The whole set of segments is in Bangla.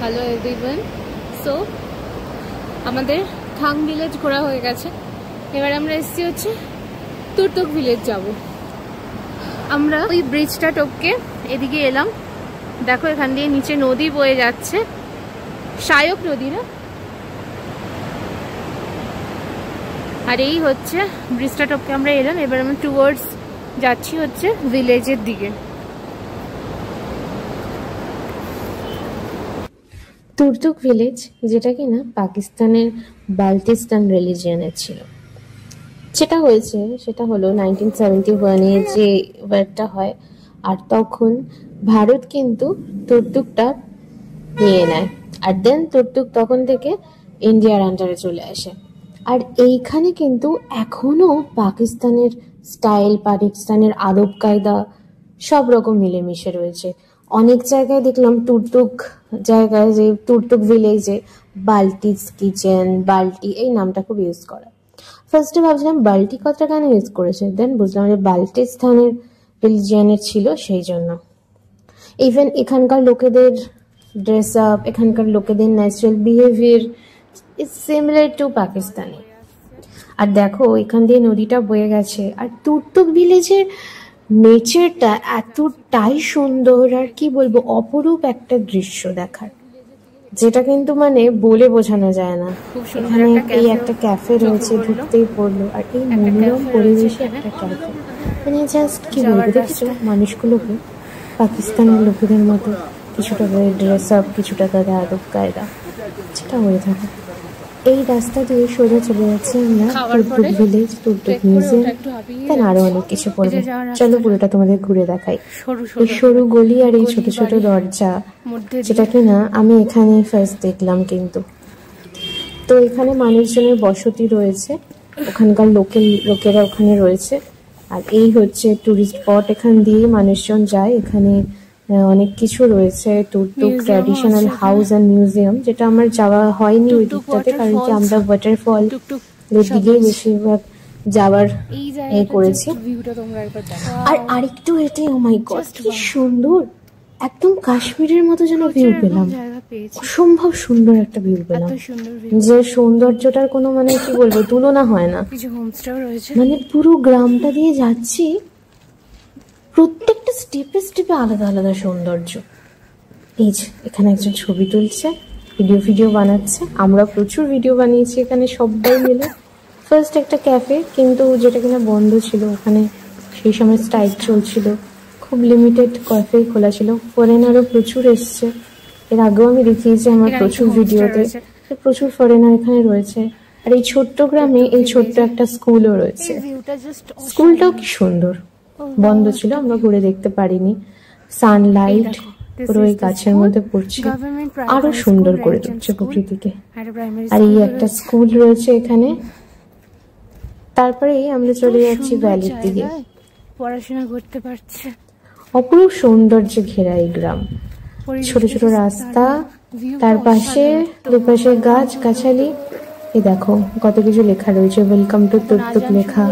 Hello everyone. সো আমাদের থাং ভিলেজ ঘোরা হয়ে গেছে। এবার আমরা এসেছি হচ্ছে তুর্তুক ভিলেজ যাব। আমরা ওই ব্রিজটা টপকে এদিকে এলাম। দেখো এখান দিয়ে নিচে নদী বয়ে যাচ্ছে, শায়ক নদী না? আর এই হচ্ছে ব্রিজটা টপকে আমরা এলাম। এবার আমরা টুয়ার্ডস যাচ্ছি হচ্ছে ভিলেজের দিকে। তুর্তুক ভিলেজ, যেটা কিনা পাকিস্তানের বাল্টিস্তান রিলিজিয়নের ছিল। যেটা হয়েছে সেটা হলো 1971-এ যে ওয়ারটা হয়, আর তখন ভারত কিন্তু তুর্তুকটা নিয়ে নেয়। আর দেন তুর্তুক তখন থেকে ইন্ডিয়ার আন্ডারে চলে আসে। আর এইখানে কিন্তু এখনো পাকিস্তানের স্টাইল, পাকিস্তানের আদব কায়দা সব রকম মিলেমিশে রয়েছে। অনেক জায়গায় দেখলাম তুর্তুক জায়গায়, যে তুর্তুক ভিলেজে বাল্টিস কিচেন, বাল্টি এই নামটা খুব ইউজ করা। ফার্স্টে ভাবছিলাম বাল্টি কথাটা কেন ইউজ করেছে, দেন বুঝলাম যে বাল্টিস্তানের রিলিজিয়নের ছিল, সেই জন্য। ইভেন এখানকার লোকেদের ড্রেস আপ, এখানকার লোকেদের natural behaviour is similar to Pakistani. আর দেখো এখান দিয়ে নদীটা বয়ে গেছে, আর তুর্তুক ভিলেজের নেচারটা এতটাই সুন্দর, আর কি বলবো, অপরূপ একটা দৃশ্য দেখার, যেটা কিন্তু মানে বলে বোঝানো যায় না। এখানে এই একটা ক্যাফে রয়েছে, ঢুকতেই পড়লো, আর এই মনোরম পরিবেশে একটা ক্যাফে, মানে জাস্ট কি বলবো, দেখছো মানুষগুলোকে পাকিস্তানের লোকেদের মতো কিছুটা করে ড্রেস আপ, কিছুটা তাদের আদব কায়দা যেটা হয়ে থাকে। এই রাস্তা দিয়ে সোজা চলে যাচ্ছে আমরা তুর্তুক ভিলেজ, তুর্তুক মিউজিয়াম, দেন আরো অনেক কিছু পড়বো। চলো পুরোটা তোমাদের ঘুরে দেখাই। এই সরু গলি আর এই ছোট ছোট দরজা, যেটা কিনা আমি এখানে ফার্স্ট দেখলাম কিন্তু। তো এখানে মানুষজনের বসতি রয়েছে, ওখানকার লোকেরা ওখানে রয়েছে। আর এই হচ্ছে টুরিস্ট স্পট, এখান দিয়ে মানুষজন যায়। এখানে অনেক কিছু রয়েছে, Turtuk traditional house and museum, যেটা আমার যাওয়া হয়নি ওই দিকটাতে, কারণ কি আমরা ওয়াটারফল এর দিকেই বেশিরভাগ যাওয়ার করেছি। আর আরেকটু হেঁটে, ও মাই গড কি সুন্দর, একদম কাশ্মীরের মতো যেন ভিউ পেলাম। অসম্ভব সুন্দর একটা ভিউ পেলাম, যে সৌন্দর্যটার কোনো মানে কি বলবো তুলনা হয় না। মানে পুরো গ্রামটা দিয়ে যাচ্ছি, প্রত্যেকটা স্টেপে স্টেপে আলাদা আলাদা সৌন্দর্য। এই যে এখানে একজন ছবি তুলছে, ভিডিও বানাচ্ছে। আমরা প্রচুর ভিডিও বানিয়েছি এখানে সবাই মিলে। ফার্স্ট একটা ক্যাফে, কিন্তু যেটা কিনা বন্ধ ছিল, ওখানে সেই সময় স্ট্রাইক চলছিল, খুব লিমিটেড ক্যাফে খোলা ছিল। ফরেনারও প্রচুর এসছে, এর আগেও আমি দেখিয়েছি আমার প্রচুর ভিডিওতে, প্রচুর ফরেনার এখানে রয়েছে। আর এই ছোট্ট গ্রামে এই ছোট্ট একটা স্কুলও রয়েছে। স্কুলটাও কি সুন্দর, বন্ধ ছিল, আমরা ঘুরে দেখতে পারিনি। সানলাইট পুরো এই গাছের মধ্যে পড়ছে, আরো সুন্দর করে তুলছে প্রকৃতিকে। আর এই একটা স্কুল রয়েছে এখানে। তারপরে আমরা চলে যাচ্ছি ভ্যালির দিকে, পড়াশোনা করতে পারছে। অপরূপ সৌন্দর্যে ঘেরা এই গ্রাম, ছোট ছোট রাস্তা, তার পাশে দুপাশে গাছ গাছালি। এই দেখো কত কিছু লেখা রয়েছে, ওয়েলকাম টু তুর্তুক লেখা।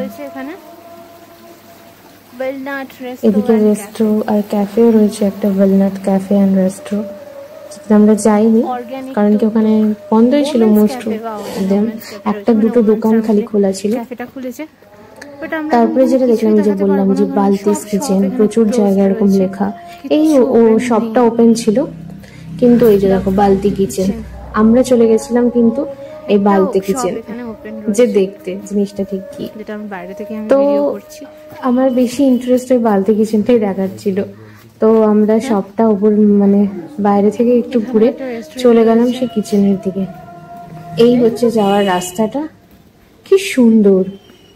এদিকে রেস্ট্রো আর ক্যাফেও রয়েছে, একটা ওয়েলনাট ক্যাফে অ্যান্ড রেস্ট্রো। আমরা যাইনি কারণ কি ওখানে বন্ধই ছিল মোস্ট অফ দেম, একটা দুটো দোকান খালি খোলা ছিল। তারপরে যেটা দেখলাম, যে বললাম যে বালতিস কিচেন, প্রচুর জায়গায় এরকম লেখা। এই ও শপটা ওপেন ছিল, কিন্তু এই যে দেখো বালতি কিচেন। আমরা চলে গেছিলাম কিন্তু এই বালতি কিচেন যে দেখতে জিনিসটা ঠিক কি। তো আমার বেশি ইন্টারেস্ট ওই বালতি কিচেনটাই দেখার ছিল। তো আমরা সবটা ওপর মানে বাইরে থেকে একটু ঘুরে চলে গেলাম সেই কিচেনের দিকে। এই হচ্ছে যাওয়ার রাস্তাটা, কি সুন্দর।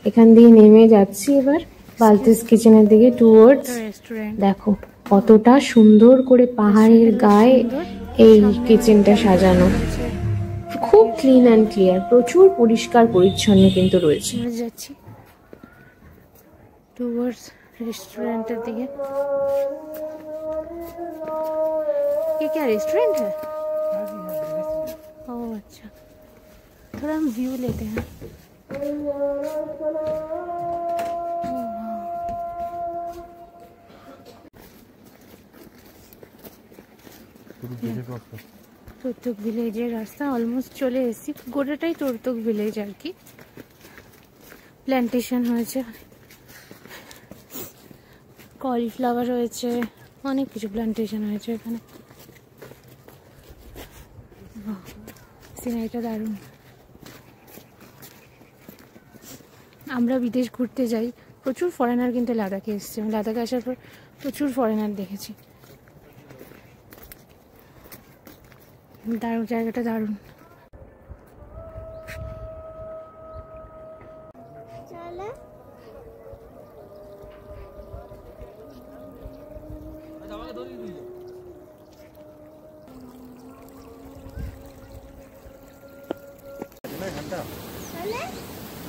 এখান দিয়ে নেমে যাচ্ছি এবার বালতিস কিচেনের দিকে টুয়ার্ডস। দেখো কতটা সুন্দর করে পাহাড়ের গায়ে এই কিচেনটা সাজানো, খুব ক্লিন অ্যান্ড ক্লিয়ার, প্রচুর পরিষ্কার পরিচ্ছন্ন কিন্তু রয়েছে। যাচ্ছি টুয়ার্ডস रेस्टोरेंटेर दिखे। ये क्या रेस्टोरेंट है? ओह अच्छा, थोड़ा हम व्यू लेते हैं। তুর্তুক ভিলেজের রাস্তা অলমোস্ট চলে এসেছি। গোটাটাই তুর্তুক ভিলেজ আর কি। প্ল্যান্টেশন হয়েছে, কলিফ্লাওয়ার হয়েছে, অনেক কিছু প্ল্যান্টেশন হয়েছে এখানে। সিনারিটা দারুণ। আমরা বিদেশ ঘুরতে যাই, প্রচুর ফরেনার কিন্তু লাদাখে এসছে। লাদাখে আসার পর প্রচুর ফরেনার দেখেছি। দারুণ, জায়গাটা দারুণ।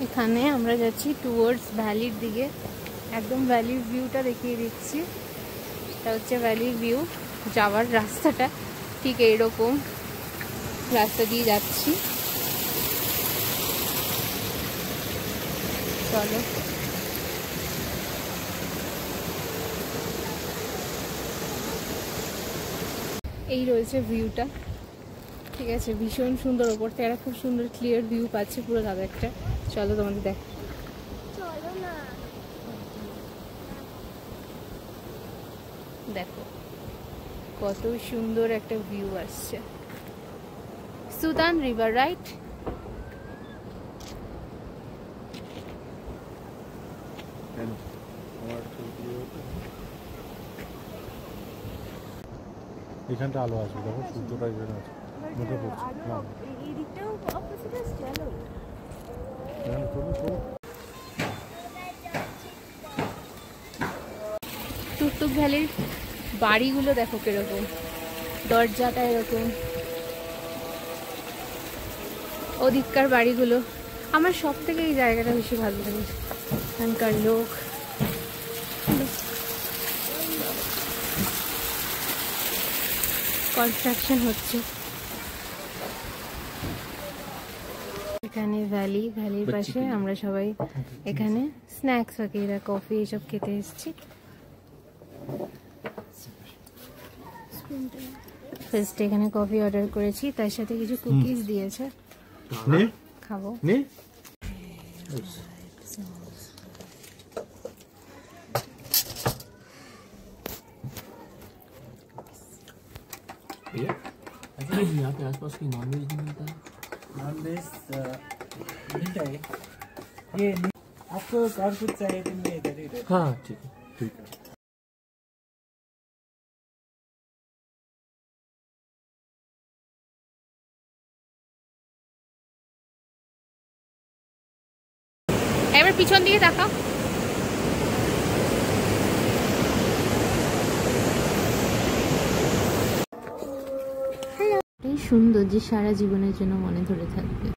এখানে আমরা যাচ্ছি টুয়ার্ডস ভ্যালির দিকে। একদম ভ্যালির ভিউটা দেখিয়ে দিচ্ছি। এটা হচ্ছে ভ্যালির ভিউ। যাওয়ার রাস্তাটা ঠিক এইরকম রাস্তা দিয়ে যাচ্ছি। চলো, এই রয়েছে ভিউটা। ঠিক আছে, ভীষণ সুন্দর। ওপর থেকে একটা খুব সুন্দর ক্লিয়ার ভিউ পাচ্ছে পুরো লাদাখটা। চলো তোমাদের দেখ। দেখো কত সুন্দর একটা ভিউ আসছে। Sudan river, right? এখানটা আলো আছে, দেখো সূর্যটা এখানে আছে, মুখে পড়ছে। তুর্তুক ভ্যালির বাড়িগুলো দেখো কিরকম, দরজাটা এরকম। ওদিককার বাড়িগুলো আমার সব থেকে এই জায়গাটা বেশি ভালো লাগে। এখানকার লোক, কনস্ট্রাকশন হচ্ছে এখানে। ভ্যালির পাশে আমরা সবাই এখানে স্ন্যাক্স वगैरह, কফি এসব খেতে এসেছি। ফার্স্ট এখানে কফি অর্ডার করেছি, তার সাথে কিছু কুকিজ দিয়েছে, খাবো। यहाँ पे आसपास कोई नॉनवेज नहीं मिलता है? नॉनवेज मिलता है। ये आपको और कुछ चाहिए तो मैं इधर ही रहता हूँ। हाँ ठीक है, ठीक है। এবার পিছন দিকে তাকাও। সুন্দর যে সারা জীবনের জন্য মনে ধরে থাকবে।